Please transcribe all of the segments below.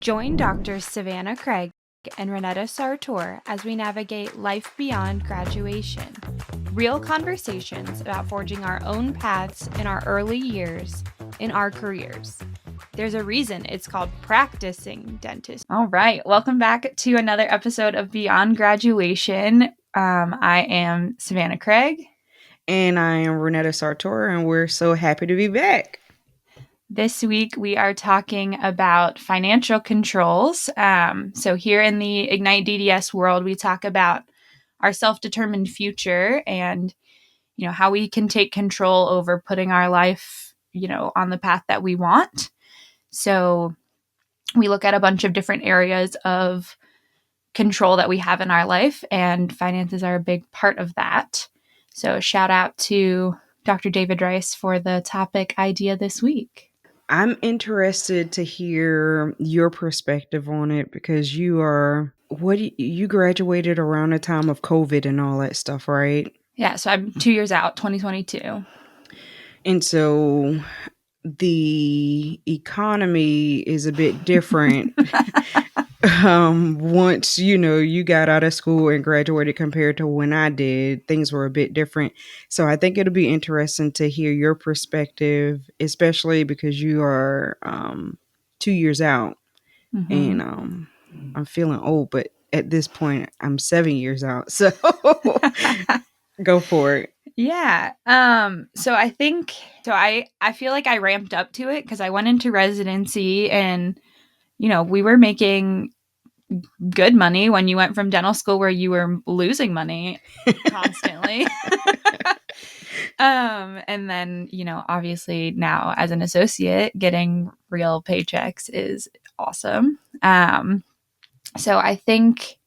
Join Drs. Savanah Craig and Ronnetta Sartor as we navigate life beyond graduation. Real conversations about forging our own paths in our early years in our careers. There's a reason it's called practicing dentist. All right, welcome back to another episode of Beyond Graduation. I am Savanah Craig. And I am Ronnetta Sartor, and we're so happy to be back. This week, we are talking about financial controls. So here in the Ignite DDS world, we talk about our self-determined future and, how we can take control over putting our life, on the path that we want. So we look at a bunch of different areas of control that we have in our life, and finances are a big part of that. So shout out to Dr. David Rice for the topic idea this week. I'm interested to hear your perspective on it because you graduated around the time of COVID and all that stuff, right? Yeah, so I'm 2 years out, 2022. And so the economy is a bit different once you got out of school and graduated compared to when I did. Things were a bit different, so I think it'll be interesting to hear your perspective, especially because you are 2 years out. And I'm feeling old, but at this point I'm 7 years out, so go for it. Yeah. So I feel like I ramped up to it because I went into residency and, we were making good money when you went from dental school where you were losing money constantly. And then, obviously now as an associate, getting real paychecks is awesome. So I think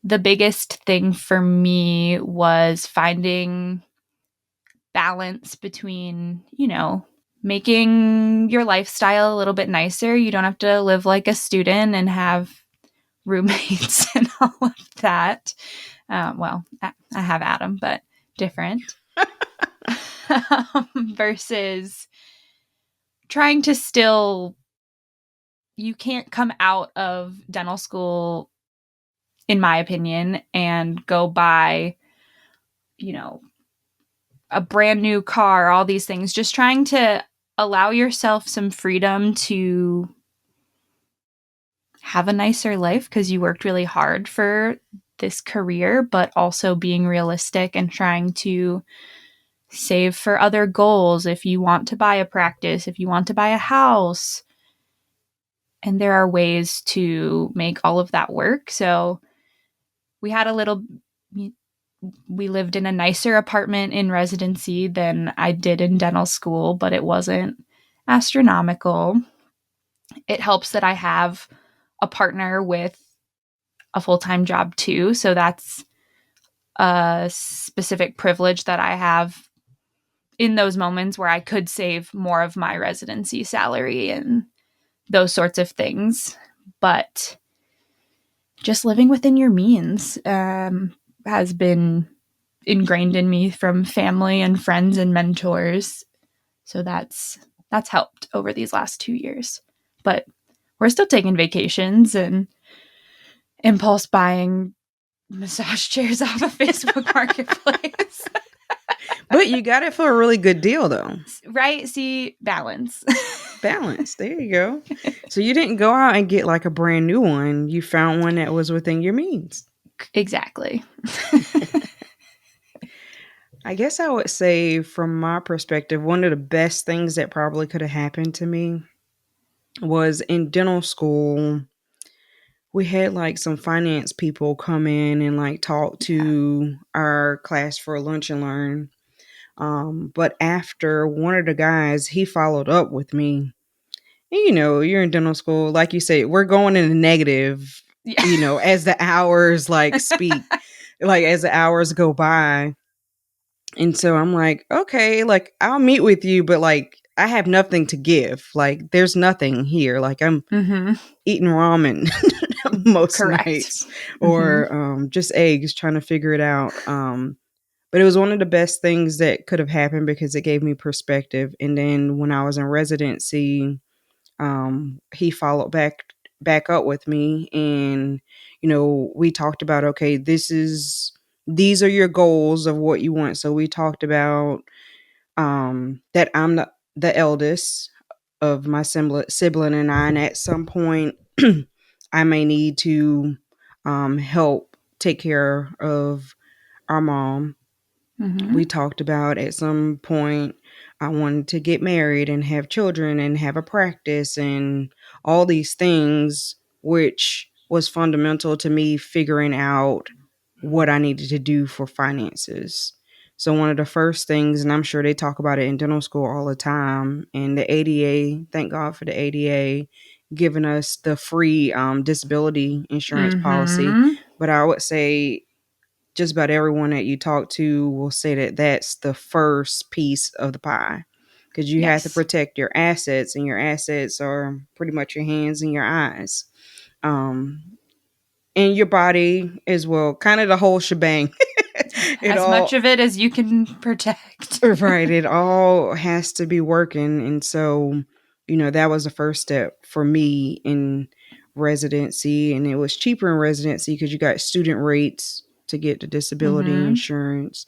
the biggest thing for me was finding balance between, making your lifestyle a little bit nicer. You don't have to live like a student and have roommates and all of that. Well, I have Adam, but different. Versus trying to still, you can't come out of dental school, in my opinion, and go buy, a brand new car, all these things. Just trying to allow yourself some freedom to have a nicer life because you worked really hard for this career, but also being realistic and trying to save for other goals. If you want to buy a practice, if you want to buy a house, and there are ways to make all of that work. So we lived in a nicer apartment in residency than I did in dental school, but it wasn't astronomical. It helps that I have a partner with a full-time job too. So that's a specific privilege that I have in those moments where I could save more of my residency salary and those sorts of things. But just living within your means has been ingrained in me from family and friends and mentors. So that's helped over these last 2 years. But we're still taking vacations and impulse buying massage chairs off of Facebook Marketplace. But you got it for a really good deal, though. Right? See, balance. Balance. There you go. So you didn't go out and get like a brand new one. You found one that was within your means. Exactly. I guess I would say, from my perspective, one of the best things that probably could have happened to me was in dental school. We had like some finance people come in and like talk to our class for lunch and learn. But after, one of the guys, he followed up with me. And, you're in dental school, like you say, we're going in the negative, as the hours speak, as the hours go by. And so I'm like, okay, I'll meet with you, but I have nothing to give. There's nothing here. I'm eating ramen most nights, or just eggs, trying to figure it out. But it was one of the best things that could have happened because it gave me perspective. And then when I was in residency, He followed back up with me, and we talked about, okay, these are your goals of what you want. So we talked about that I'm the eldest of my sibling and I, and at some point I may need to help take care of our mom. We Mm-hmm. talked about at some point I wanted to get married and have children and have a practice and all these things, which was fundamental to me figuring out what I needed to do for finances. So one of the first things, and I'm sure they talk about it in dental school all the time, and the ADA, thank God for the ADA giving us the free disability insurance policy. Mm-hmm. But I would say just about everyone that you talk to will say that that's the first piece of the pie, because you have to Yes. protect your assets, and your assets are pretty much your hands and your eyes, um, and your body as well, kind of the whole shebang. It As much all of it as you can protect. right, it all has to be working. And so that was the first step for me in residency, and it was cheaper in residency because you got student rates to get the disability Mm-hmm. insurance.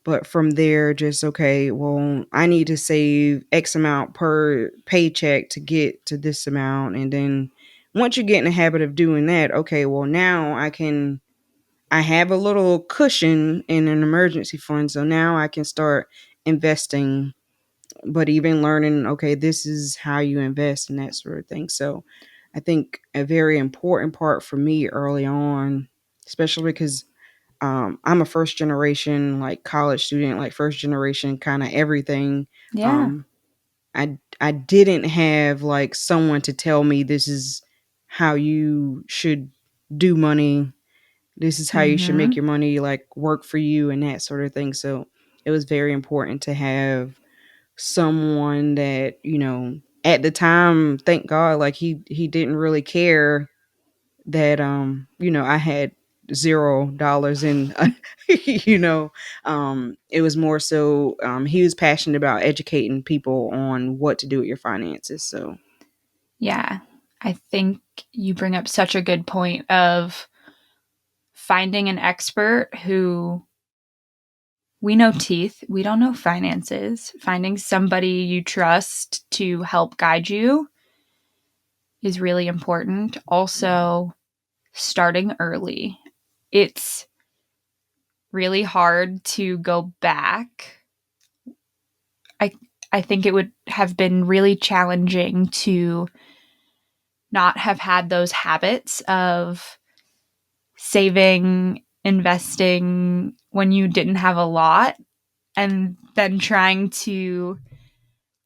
But from there, just, okay, well, I need to save X amount per paycheck to get to this amount. And then once you get in the habit of doing that, okay, well, now I have a little cushion in an emergency fund. So now I can start investing, but even learning, okay, this is how you invest and that sort of thing. So I think a very important part for me early on, especially because I'm a first generation, like, college student, like first generation kind of everything. Yeah. Um, I didn't have like someone to tell me this is how you should do money. This is how you should make Mm-hmm. your money like work for you and that sort of thing. So it was very important to have someone that, at the time, thank God, like he didn't really care that I had $0 in it was more so he was passionate about educating people on what to do with your finances. So Yeah. I think you bring up such a good point of finding an expert who we know teeth, we don't know finances. Finding somebody you trust to help guide you is really important. Also, starting early. It's really hard to go back. I I think it would have been really challenging to not have had those habits of saving, investing when you didn't have a lot, and then trying to,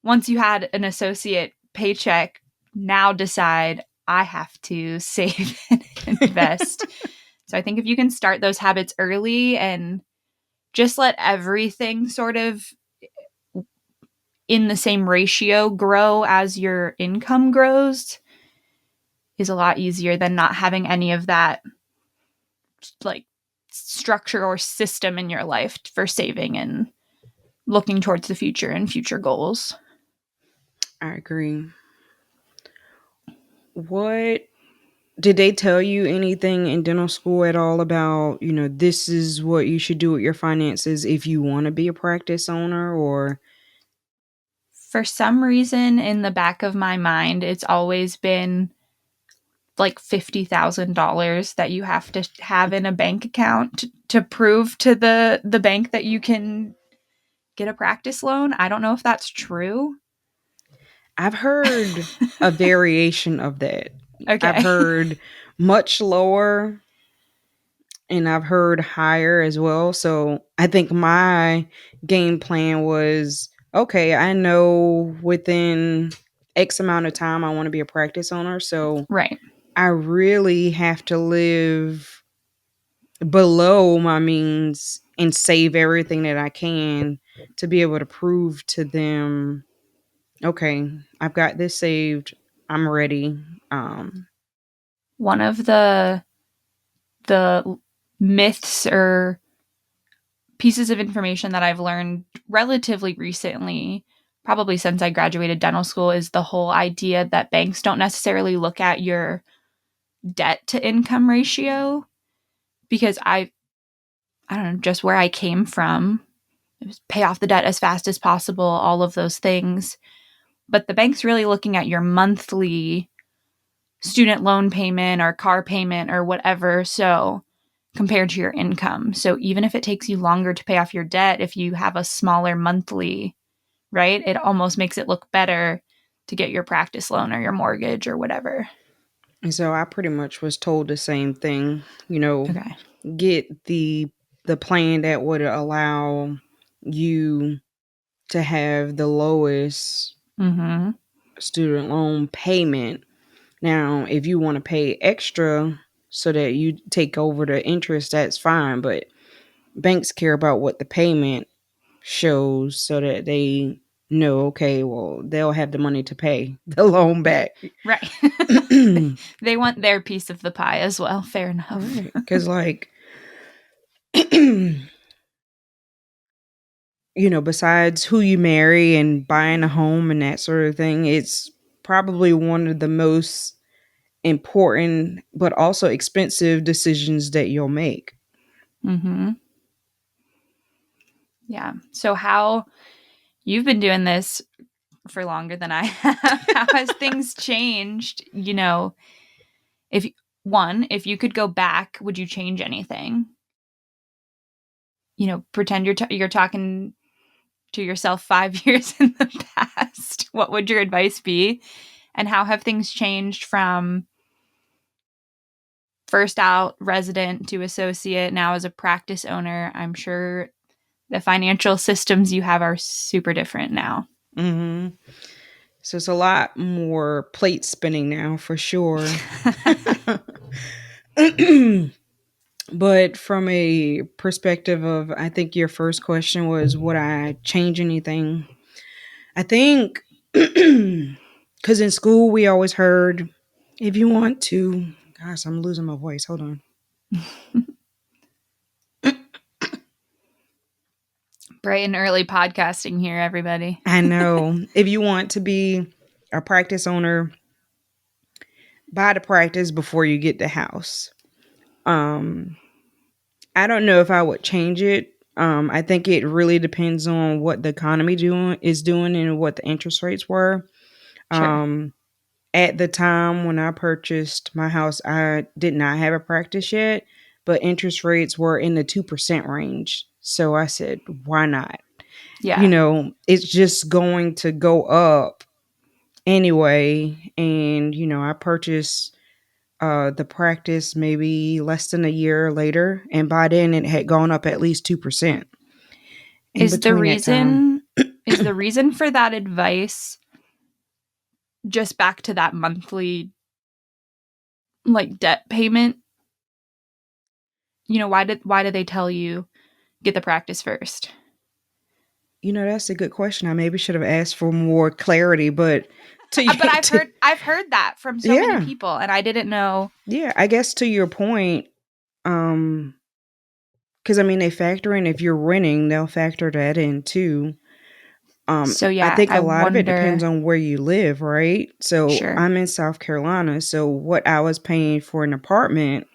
once you had an associate paycheck, now decide I have to save and invest. So I think if you can start those habits early and just let everything sort of in the same ratio grow as your income grows, is a lot easier than not having any of that, like, structure or system in your life for saving and looking towards the future and future goals. I agree. What did they tell you anything in dental school at all about, this is what you should do with your finances if you want to be a practice owner? Or For some reason, in the back of my mind, it's always been like $50,000 that you have to have in a bank account to prove to the bank that you can get a practice loan. I don't know if that's true. I've heard a variation of that. I've Okay. heard much lower, and I've heard higher as well. So I think my game plan was, okay, I know within X amount of time I want to be a practice owner. So Right. I really have to live below my means and save everything that I can to be able to prove to them, okay, I've got this saved. I'm ready. Um, One of the myths or pieces of information that I've learned relatively recently, probably since I graduated dental school is the whole idea that banks don't necessarily look at your debt to income ratio because I don't know, just where I came from, it was pay off the debt as fast as possible, all of those things. But the bank's really looking at your monthly student loan payment or car payment or whatever. So compared to your income. So even if it takes you longer to pay off your debt, if you have a smaller monthly, right, it almost makes it look better to get your practice loan or your mortgage or whatever. And so I pretty much was told the same thing, Okay. get the plan that would allow you to have the lowest Mm-hmm. student loan payment. Now, if you want to pay extra so that you take over the interest, that's fine. But banks care about what the payment shows so that they know, okay, well, they'll have the money to pay the loan back. Right. They want their piece of the pie as well. Fair enough. Right. Because, like, besides who you marry and buying a home and that sort of thing, it's probably one of the most important but also expensive decisions that you'll make. Mm-hmm. Yeah. So how you've been doing this for longer than I have. How has things changed? If if you could go back, would you change anything? Pretend you're talking to yourself 5 years in the past. What would your advice be? And how have things changed from first out resident to associate, now as a practice owner? I'm sure the financial systems you have are super different now. Hmm. So it's a lot more plate spinning now for sure. But from a perspective of, I think your first question was, would I change anything? I think, because in school we always heard, if you want to, gosh, I'm losing my voice. Hold on. Bright and early podcasting here, everybody. I know. If you want to be a practice owner, buy the practice before you get the house. Um, I don't know if I would change it. I think it really depends on what the economy is doing and what the interest rates were. Sure. Um, at the time when I purchased my house, I did not have a practice yet, but interest rates were in the 2% range. So I said, why not? Yeah. It's just going to go up anyway. And, I purchased the practice maybe less than a year later. And by then it had gone up at least 2% in Is the between that time. reason is the reason for that advice just back to that monthly like debt payment? Why did they tell you get the practice first? That's a good question. I maybe should have asked for more clarity, but But to, I've heard that from so many yeah, people and I didn't know. yeah, I guess to your point, um, because I mean they factor in if you're renting, they'll factor that in too. So I yeah, think I a lot of it depends wonder. on where you live, right? So Sure. I'm in South Carolina, so what I was paying for an apartment,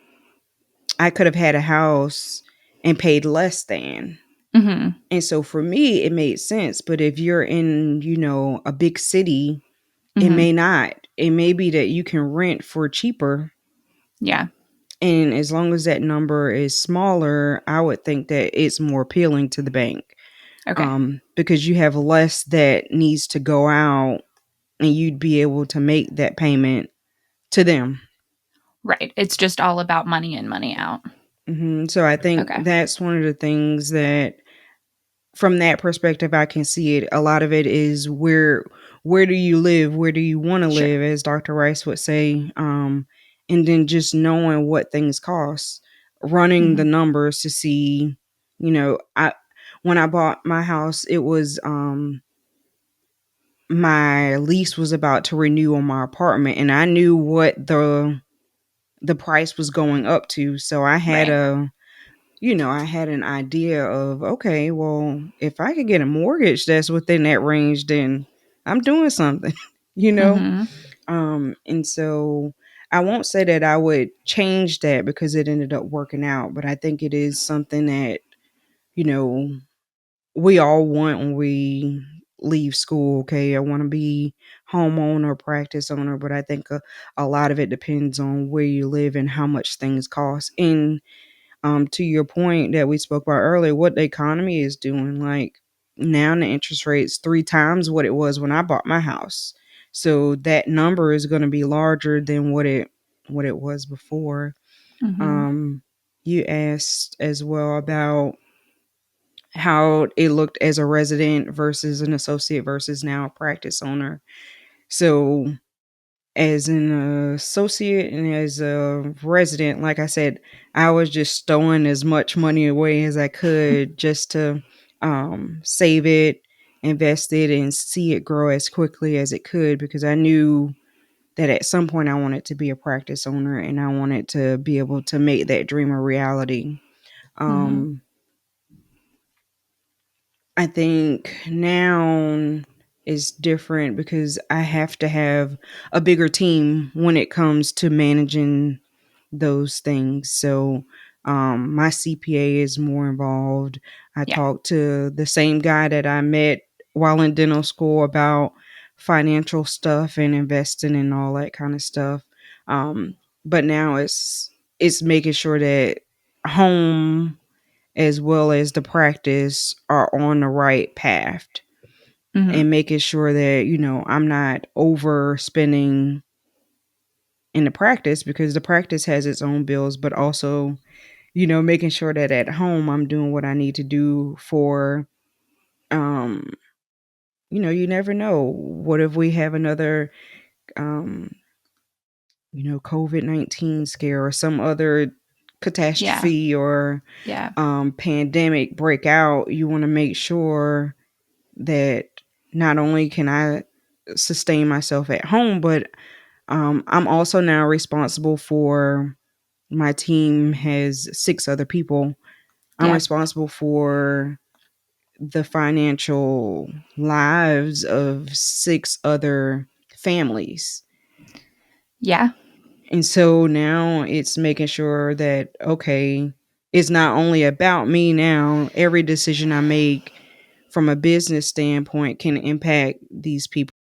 I could have had a house and paid less than. Mhm. And so for me, it made sense. But if you're in, a big city, it Mhm. may not. It may be that you can rent for cheaper. Yeah. And as long as that number is smaller, I would think that it's more appealing to the bank, Okay. because you have less that needs to go out and you'd be able to make that payment to them. Right. It's just all about money in, money out. So I think Okay. that's one of the things that, from that perspective, I can see it. A lot of it is where do you live? Where do you want to Sure. live, as Dr. Rice would say? And then just knowing what things cost, running the Mhm. numbers to see, I when I bought my house, it was my lease was about to renew on my apartment, and I knew what the price was going up to, so I had Right. I had an idea of, okay, well, if I could get a mortgage that's within that range, then I'm doing something, you know? Mhm. And so I won't say that I would change that because it ended up working out, but I think it is something that, you know, we all want when we leave school. Okay, I want to be homeowner, practice owner, but I think a lot of it depends on where you live and how much things cost. And to your point that we spoke about earlier, what the economy is doing, like now the interest rate's three times what it was when I bought my house. So that number is going to be larger than what it was before. Mhm. Um, you asked as well about how it looked as a resident versus an associate versus now a practice owner. So as an associate and as a resident, like I said, I was just throwing as much money away as I could just to save it, invest it, and see it grow as quickly as it could because I knew that at some point I wanted to be a practice owner and I wanted to be able to make that dream a reality. Mhm. Um, I think now is different because I have to have a bigger team when it comes to managing those things. So my CPA is more involved. I Yeah. talked to the same guy that I met while in dental school about financial stuff and investing and all that kind of stuff. But now it's making sure that home as well as the practice are on the right path Mhm. and making sure that I'm not overspending in the practice because the practice has its own bills, but also making sure that at home I'm doing what I need to do for um you never know, what if we have another um COVID-19 scare or some other Yeah. catastrophe or Yeah. pandemic break out. You want to make sure that not only can I sustain myself at home, but I'm also now responsible for my team has six other people. I'm Yeah. responsible for the financial lives of six other families. Yeah. And so now it's making sure that, okay, it's not only about me now. Every decision I make from a business standpoint can impact these people